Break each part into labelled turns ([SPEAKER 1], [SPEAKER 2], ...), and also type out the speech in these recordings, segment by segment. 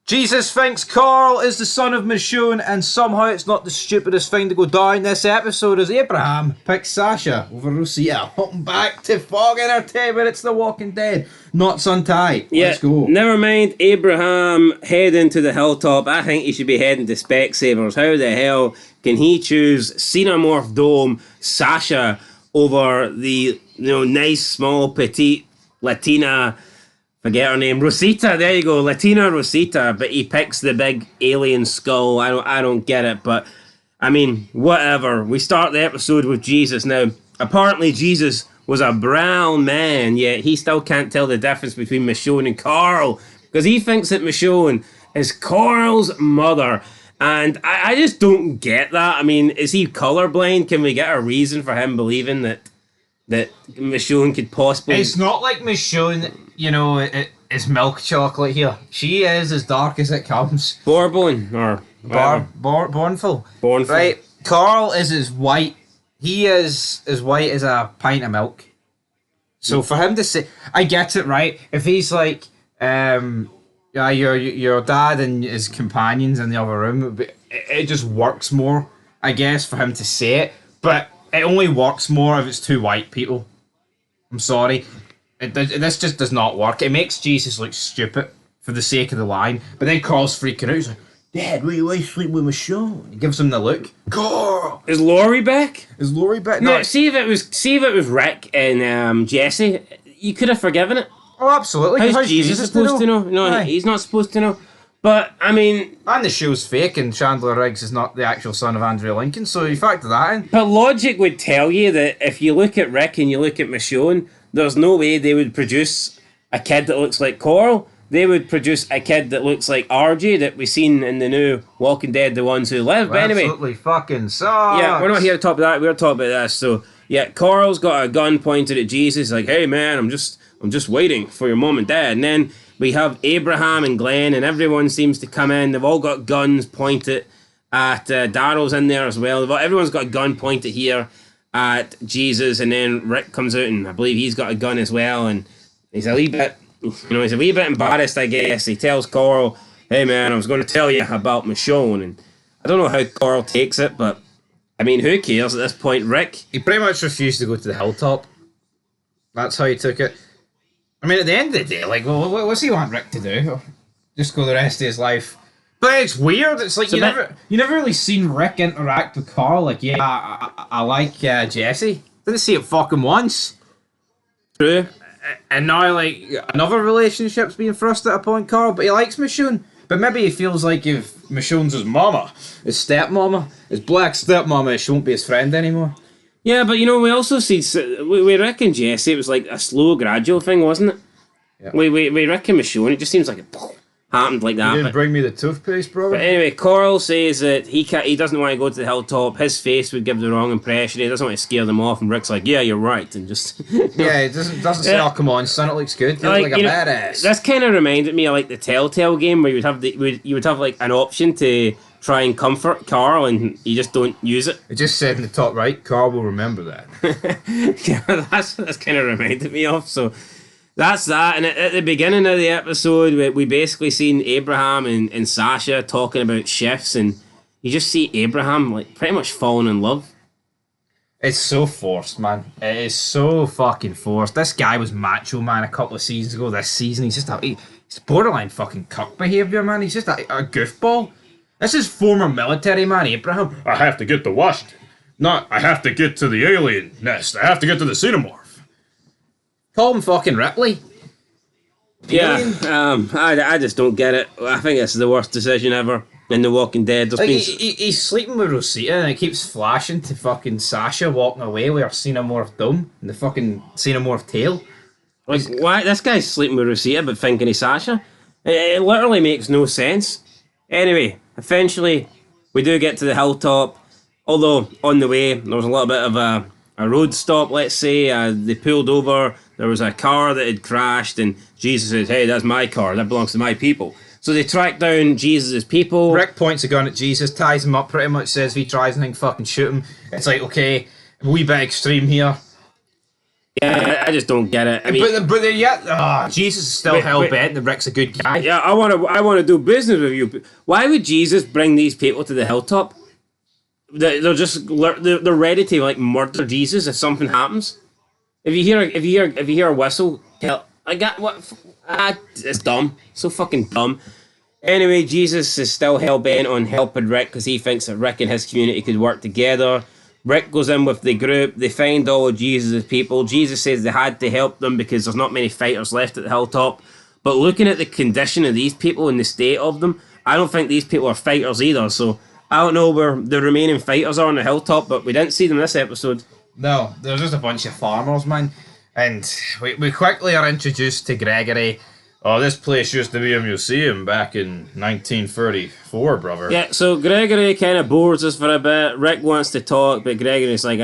[SPEAKER 1] Jesus thinks Carl is the son of Michonne, and somehow it's not the stupidest thing to go down this episode as Abraham picks Sasha over Rosita. Welcome back to Fog Entertainment. It's The Walking Dead, not Untie.
[SPEAKER 2] Yeah,
[SPEAKER 1] Let's go.
[SPEAKER 2] Never mind Abraham heading to the Hilltop. I think he should be heading to Specsavers. How the hell can he choose Xenomorph Dome Sasha over the nice, small, petite Latina... Forget her name, Rosita. There you go, Latina Rosita. But he picks the big alien skull. I don't get it, but I mean, whatever. We start the episode with Jesus. Now, apparently Jesus was a brown man, yet he still can't tell the difference between Michonne and Carl because he thinks that Michonne is Carl's mother. And I just don't get that. I mean, is he colorblind? Can we get a reason for him believing that Michonne could possibly...
[SPEAKER 1] It's not like Michonne, it's milk chocolate here. She is as dark as it comes.
[SPEAKER 2] Bourbon or...
[SPEAKER 1] Bornful.
[SPEAKER 2] Right.
[SPEAKER 1] Carl is as white. He is as white as a pint of milk. So for him to say... I get it, right? If he's like... your dad and his companions in the other room, it just works more, I guess, for him to say it. But... it only works more if it's two white people. I'm sorry. This just does not work. It makes Jesus look stupid for the sake of the line. But then Carl's freaking out. He's like, Dad, why you sleep with Michonne? He gives him the look. Carl!
[SPEAKER 2] Is Laurie back?
[SPEAKER 1] No,
[SPEAKER 2] see if it was Rick and Jesse, you could have forgiven it.
[SPEAKER 1] Oh, absolutely.
[SPEAKER 2] How's Jesus supposed to know? No, he's not supposed to know. But, I mean...
[SPEAKER 1] and the show's fake and Chandler Riggs is not the actual son of Andrea Lincoln, so you factor that in.
[SPEAKER 2] But logic would tell you that if you look at Rick and you look at Michonne, there's no way they would produce a kid that looks like Carl. They would produce a kid that looks like RJ that we've seen in the new Walking Dead, The Ones Who Live. But anyway...
[SPEAKER 1] absolutely fucking sucks.
[SPEAKER 2] Yeah, we're not here to talk about that, we're talking about this. So, yeah, Carl's got a gun pointed at Jesus, like, hey man, I'm just waiting for your mom and dad. And then... we have Abraham and Glenn, and everyone seems to come in. They've all got guns pointed at Daryl's in there as well. Everyone's got a gun pointed here at Jesus, and then Rick comes out, and I believe he's got a gun as well. And he's a wee bit, embarrassed, I guess. He tells Carl, "Hey man, I was going to tell you about Michonne," and I don't know how Carl takes it, but I mean, who cares at this point? Rick,
[SPEAKER 1] he pretty much refused to go to the Hilltop. That's how he took it. I mean, at the end of the day, like, well, what's he want Rick to do? Just go the rest of his life. But it's weird. It's like you never really seen Rick interact with Carl. Like, yeah, I like Jesse. Didn't see it fucking once.
[SPEAKER 2] True.
[SPEAKER 1] And now, like, another relationship's being thrusted upon Carl, but he likes Michonne. But maybe he feels like if Michonne's his mama, his stepmama, his black stepmama, she won't be his friend anymore.
[SPEAKER 2] Yeah, but we also see with Rick and Jesse, it was like a slow, gradual thing, wasn't it? Yeah. With Rick and Michonne, it just seems like it happened like that.
[SPEAKER 1] You didn't bring me the toothpaste, bro.
[SPEAKER 2] But anyway, Carl says that he doesn't want to go to the Hilltop. His face would give the wrong impression. He doesn't want to scare them off. And Rick's like, "Yeah, you're right," and just
[SPEAKER 1] yeah, it doesn't say, "Oh, come on, son, it looks good." You look like a badass.
[SPEAKER 2] This kind of reminded me of like the Telltale game where you would have like an option to try and comfort Carl, and you just don't use it.
[SPEAKER 1] It just said in the top right, Carl will remember that.
[SPEAKER 2] Yeah, that's kind of reminded me of. So that's that. And at the beginning of the episode, we basically seen Abraham and Sasha talking about shifts, and you just see Abraham like pretty much falling in love.
[SPEAKER 1] It's so forced, man. It is so fucking forced. This guy was Macho Man a couple of seasons ago. This season, he's borderline fucking cuck behaviour, man. He's just a goofball. This is former military man Abraham.
[SPEAKER 3] I have to get to Washington. Not, I have to get to the alien nest. I have to get to the Xenomorph.
[SPEAKER 1] Call him fucking Ripley.
[SPEAKER 2] Yeah, I just don't get it. I think it's the worst decision ever in The Walking Dead.
[SPEAKER 1] He's sleeping with Rosita and it keeps flashing to fucking Sasha walking away with her Xenomorph dome and the fucking Xenomorph tail.
[SPEAKER 2] Like, why? This guy's sleeping with Rosita but thinking he's Sasha? It literally makes no sense. Anyway, eventually we do get to the Hilltop, although on the way there was a little bit of a road stop, let's say. They pulled over, there was a car that had crashed, and Jesus says, "Hey, that's my car, that belongs to my people." So they track down Jesus' people.
[SPEAKER 1] Rick points a gun at Jesus, ties him up, pretty much says if he tries anything, fucking shoot him. It's like, okay, a wee bit extreme here.
[SPEAKER 2] Yeah, I just don't get it. I mean,
[SPEAKER 1] But yet, Jesus is still
[SPEAKER 2] But-
[SPEAKER 1] hell
[SPEAKER 2] but-
[SPEAKER 1] bent that Rick's a good guy.
[SPEAKER 2] yeah, I want to do business with you. Why would Jesus bring these people to the hilltop? They're ready to like murder Jesus if something happens. If you hear a whistle, tell I got what. It's dumb. So fucking dumb. Anyway, Jesus is still hell bent on helping Rick because he thinks that Rick and his community could work together. Rick goes in with the group. They find all of Jesus' people. Jesus says they had to help them because there's not many fighters left at the hilltop. But looking at the condition of these people and the state of them, I don't think these people are fighters either. So I don't know where the remaining fighters are on the hilltop, but we didn't see them this episode.
[SPEAKER 1] No, there's just a bunch of farmers, man. And we quickly are introduced to Gregory. Oh, this place used to be a museum back in 1934, brother.
[SPEAKER 2] Yeah, so Gregory kind of bores us for a bit. Rick wants to talk, but Gregory's like,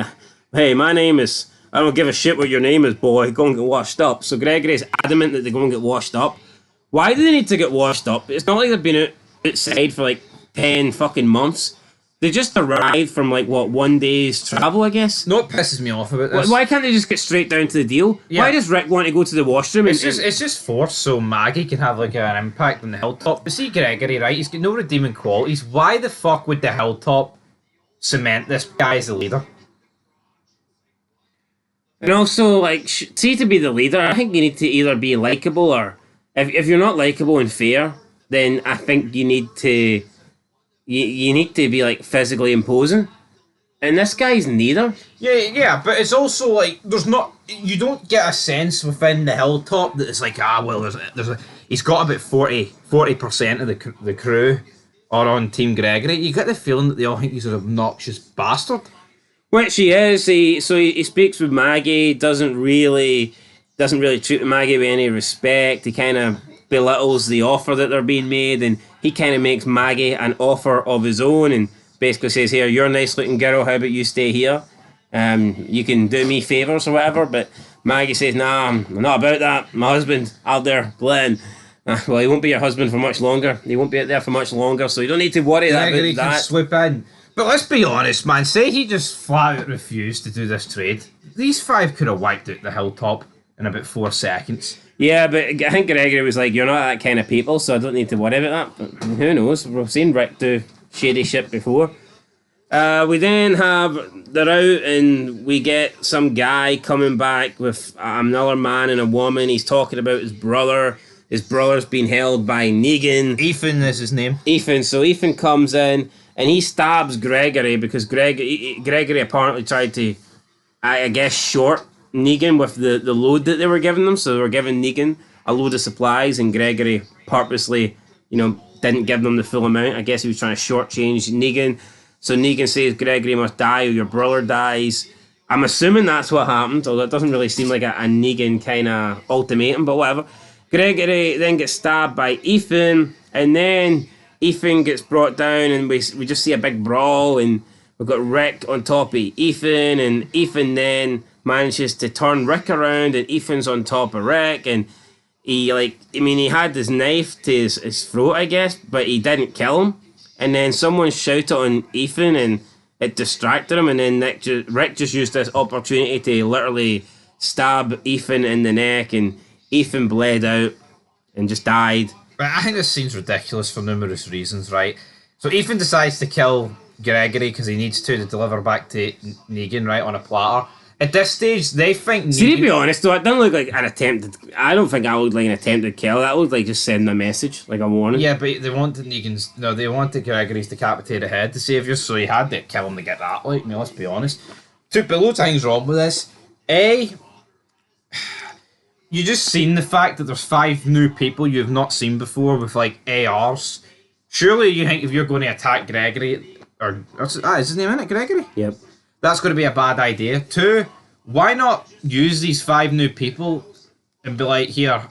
[SPEAKER 2] hey, my name is... I don't give a shit what your name is, boy. Go and get washed up. So Gregory's adamant that they go and get washed up. Why do they need to get washed up? It's not like they've been outside for like 10 fucking months. They just arrived from like, what, 1 day's travel, I guess?
[SPEAKER 1] No, it pisses me off about this.
[SPEAKER 2] Why can't they just get straight down to the deal?
[SPEAKER 1] Yeah.
[SPEAKER 2] Why does Rick want to go to the washroom?
[SPEAKER 1] It's just forced so Maggie can have like an impact on the hilltop. But see Gregory, right? He's got no redeeming qualities. Why the fuck would the hilltop cement this guy as the leader?
[SPEAKER 2] And also, like, see, to be the leader, I think you need to either be likable or... If you're not likable and fair, then I think you need to... You need to be, like, physically imposing. And this guy's neither.
[SPEAKER 1] Yeah, but it's also like there's not. You don't get a sense within the hilltop that it's like he's got about 40% of the crew are on Team Gregory. You get the feeling that they all think he's an obnoxious bastard.
[SPEAKER 2] Which he is. He speaks with Maggie, doesn't really treat Maggie with any respect. He kind of belittles the offer that they're being made, and he kind of makes Maggie an offer of his own and basically says, here, you're a nice looking girl, how about you stay here? You can do me favours or whatever. But Maggie says, nah, I'm not about that. My husband out there, Glenn. Well, he won't be your husband for much longer. He won't be out there for much longer, so you don't need to worry
[SPEAKER 1] Gregory
[SPEAKER 2] about
[SPEAKER 1] can
[SPEAKER 2] that.
[SPEAKER 1] swoop in. But let's be honest, man. Say he just flat out refused to do this trade. These 5 could have wiped out the hilltop in about 4 seconds.
[SPEAKER 2] Yeah, but I think Gregory was like, you're not that kind of people, so I don't need to worry about that. But who knows? We've seen Rick do shady shit before. We then they're out and we get some guy coming back with another man and a woman. He's talking about his brother. His brother's been held by Negan.
[SPEAKER 1] Ethan is his name.
[SPEAKER 2] Ethan. So Ethan comes in and he stabs Gregory because Gregory apparently tried to, I guess, short Negan with the load that they were giving them. So they were giving Negan a load of supplies and Gregory purposely, didn't give them the full amount. I guess he was trying to shortchange Negan. So Negan says Gregory must die or your brother dies. I'm assuming that's what happened, although it doesn't really seem like a Negan kind of ultimatum, but whatever. Gregory then gets stabbed by Ethan, and then Ethan gets brought down, and we just see a big brawl, and we've got Rick on top of Ethan, and Ethan then manages to turn Rick around, and Ethan's on top of Rick, and he had his knife to his throat, I guess, but he didn't kill him. And then someone shouted on Ethan, and it distracted him, and then Rick just used this opportunity to literally stab Ethan in the neck, and Ethan bled out and just died.
[SPEAKER 1] But I think this scene's ridiculous for numerous reasons, right? So Ethan decides to kill Gregory because he needs to deliver back to Negan, right, on a platter. At this stage, they think Negan...
[SPEAKER 2] See, to be honest, though, it doesn't look like an attempted... I don't think that looked like an attempted kill. That looked like just sending a message, like a warning.
[SPEAKER 1] Yeah, but they wanted Negan's... No, they wanted Gregory's decapitated head to save you, so he had to kill him to get that, like, let's be honest. But loads of things wrong with this. You just seen the fact that there's 5 new people you've not seen before with, like, ARs. Surely you think if you're going to attack Gregory... is his name, isn't it, Gregory?
[SPEAKER 2] Yep.
[SPEAKER 1] That's going to be a bad idea. 2, why not use these 5 new people and be like, here,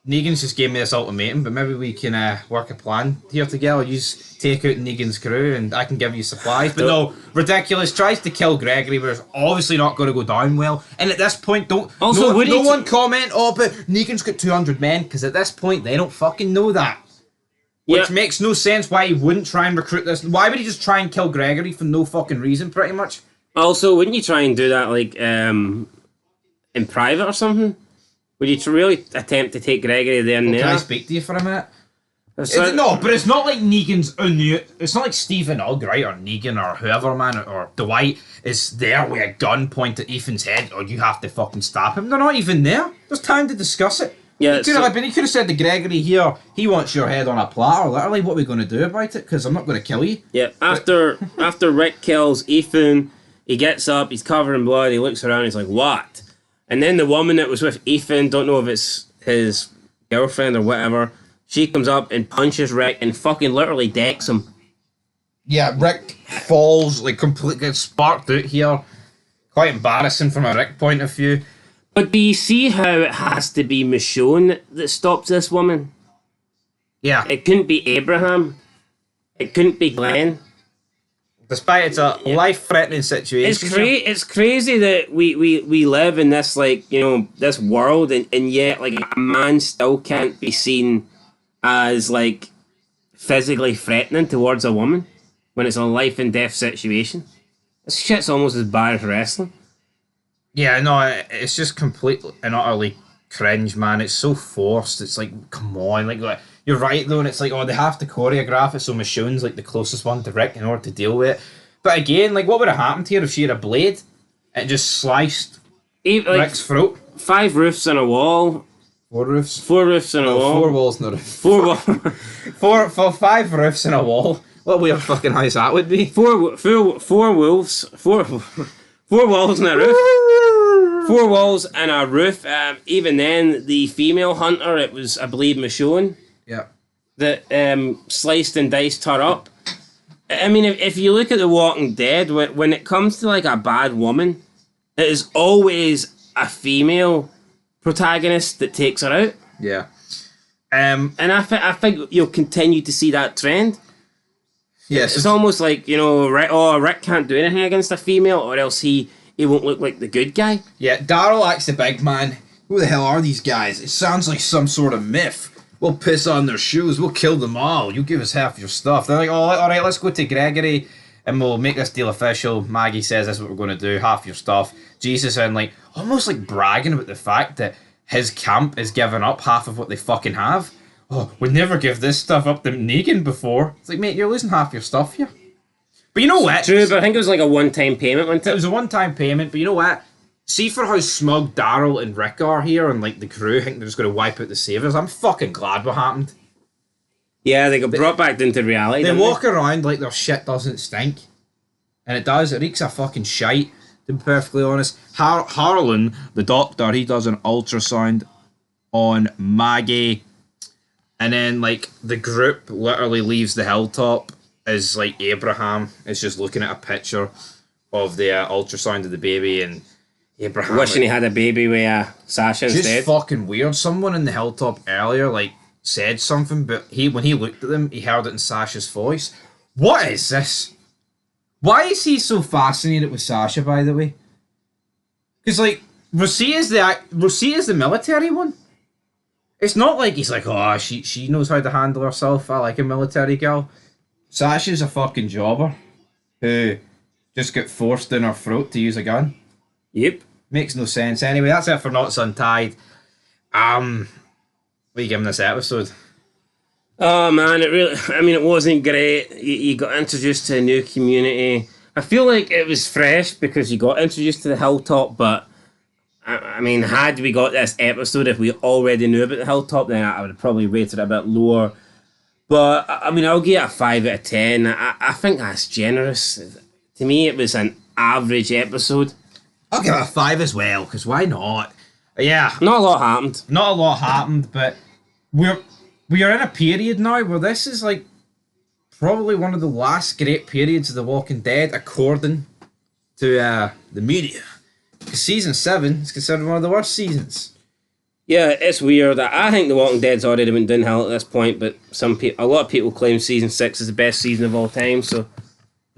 [SPEAKER 1] Negan's just gave me this ultimatum, but maybe we can work a plan here together. You take out Negan's crew and I can give you supplies. But no, ridiculous. Tries to kill Gregory, but it's obviously not going to go down well. And at this point, no one comment, but Negan's got 200 men, because at this point, they don't fucking know that. Which makes no sense why he wouldn't try and recruit this. Why would he just try and kill Gregory for no fucking reason, pretty much?
[SPEAKER 2] Also, wouldn't you try and do that, like, in private or something? Would you really attempt to take Gregory there and
[SPEAKER 1] Can I
[SPEAKER 2] there?
[SPEAKER 1] speak to you for a minute?
[SPEAKER 2] So-
[SPEAKER 1] No, but it's not like Negan's it's not like Stephen Ugg, right, or Negan, or whoever, man, or Dwight is there with a gun pointed at Ethan's head, or you have to fucking stab him. They're not even there. There's time to discuss it.
[SPEAKER 2] Yeah,
[SPEAKER 1] he could have said to Gregory here, he wants your head on a platter. Literally, what are we going to do about it? Because I'm not going to kill you.
[SPEAKER 2] Yeah, after Rick kills Ethan, he gets up, he's covered in blood, he looks around, he's like, what? And then the woman that was with Ethan, don't know if it's his girlfriend or whatever, she comes up and punches Rick and fucking literally decks him.
[SPEAKER 1] Yeah, Rick falls, like, completely gets sparked out here. Quite embarrassing from a Rick point of view.
[SPEAKER 2] But do you see how it has to be Michonne that stops this woman?
[SPEAKER 1] Yeah.
[SPEAKER 2] It couldn't be Abraham. It couldn't be Glenn.
[SPEAKER 1] Despite it's a life-threatening situation.
[SPEAKER 2] It's crazy that we live in this, like, you know, this world and yet, like, a man still can't be seen as, like, physically threatening towards a woman when it's a life and death situation. This shit's almost as bad as wrestling.
[SPEAKER 1] Yeah, no, it's just completely and utterly cringe, man. It's so forced. It's like, come on, like you're right though, and it's like, oh, they have to choreograph it so Michonne's like the closest one to Rick in order to deal with it. But again, like, what would have happened here if she had a blade and just sliced Rick's throat?
[SPEAKER 2] 5 roofs on a wall.
[SPEAKER 1] 4 roofs.
[SPEAKER 2] 4 roofs on a wall.
[SPEAKER 1] 4 walls, not a
[SPEAKER 2] 4 walls.
[SPEAKER 1] for 5 roofs in a wall. What weird fucking house that would be?
[SPEAKER 2] 4 wolves. 4 walls and a roof. 4 walls and a roof. Even then, the female hunter, it was, I believe, Michonne,
[SPEAKER 1] Yeah.
[SPEAKER 2] that sliced and diced her up. I mean, if you look at The Walking Dead, when it comes to like a bad woman, it is always a female protagonist that takes her out.
[SPEAKER 1] Yeah.
[SPEAKER 2] And I think you'll continue to see that trend.
[SPEAKER 1] Yes.
[SPEAKER 2] It's almost like, you know, Rick can't do anything against a female, or else he won't look like the good guy.
[SPEAKER 1] Yeah, Daryl acts the big man. Who the hell are these guys? It sounds like some sort of myth. We'll piss on their shoes. We'll kill them all. You give us half your stuff. They're like, oh, all right, let's go to Gregory and we'll make this deal official. Maggie says this is what we're going to do. Half your stuff. Jesus and like almost like bragging about the fact that his camp is giving up half of what they fucking have. Oh, we never give this stuff up to Negan before. It's like, mate, you're losing half your stuff here. But you know what?
[SPEAKER 2] True, but I think it was like a one-time payment, wasn't
[SPEAKER 1] It
[SPEAKER 2] it?
[SPEAKER 1] was a one-time payment, but you know what? See for how smug Daryl and Rick are here, and like the crew think they're just going to wipe out the Savers. I'm fucking glad what happened.
[SPEAKER 2] Yeah, they got brought back into reality.
[SPEAKER 1] They
[SPEAKER 2] didn't
[SPEAKER 1] walk around like their shit doesn't stink, and it does. It reeks of fucking shite. To be perfectly honest, Harlan, the doctor, he does an ultrasound on Maggie, and then like the group literally leaves the hilltop as like Abraham is just looking at a picture of the ultrasound of the baby and. Abraham,
[SPEAKER 2] Wishing he had a baby with Sasha
[SPEAKER 1] just
[SPEAKER 2] instead.
[SPEAKER 1] fucking weird. Someone in the hilltop earlier like said something, but when he looked at them, he heard it in Sasha's voice. What is this? Why is he so fascinated with Sasha? By the way, because like Rosita's the military one. It's not like he's like, oh, she knows how to handle herself. I like a military girl. Sasha's a fucking jobber who just got forced in her throat to use a gun.
[SPEAKER 2] Yep.
[SPEAKER 1] Makes no sense. Anyway, that's it for Not Untied. What are you giving this episode?
[SPEAKER 2] Oh man, it wasn't great. You got introduced to a new community. I feel like it was fresh because you got introduced to the Hilltop, but I mean, had we got this episode, if we already knew about the Hilltop, then I would have probably rated it a bit lower. But I mean, I'll give it a 5 out of 10. I think that's generous. To me, it was an average episode.
[SPEAKER 1] I'll give it a 5 as well, because why not? Yeah,
[SPEAKER 2] Not a lot happened.
[SPEAKER 1] not a lot happened, but we are in a period now where this is like probably one of the last great periods of The Walking Dead, according to the media. Because season 7 is considered one of the worst seasons.
[SPEAKER 2] Yeah, it's weird. I think The Walking Dead's already been downhill at this point, but a lot of people claim season 6 is the best season of all time, so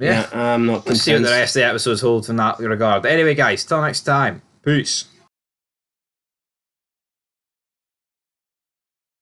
[SPEAKER 2] yeah I'm not
[SPEAKER 1] Let's see what
[SPEAKER 2] convinced.
[SPEAKER 1] the rest of the episodes hold in that regard. Anyway, guys, till next time. Peace.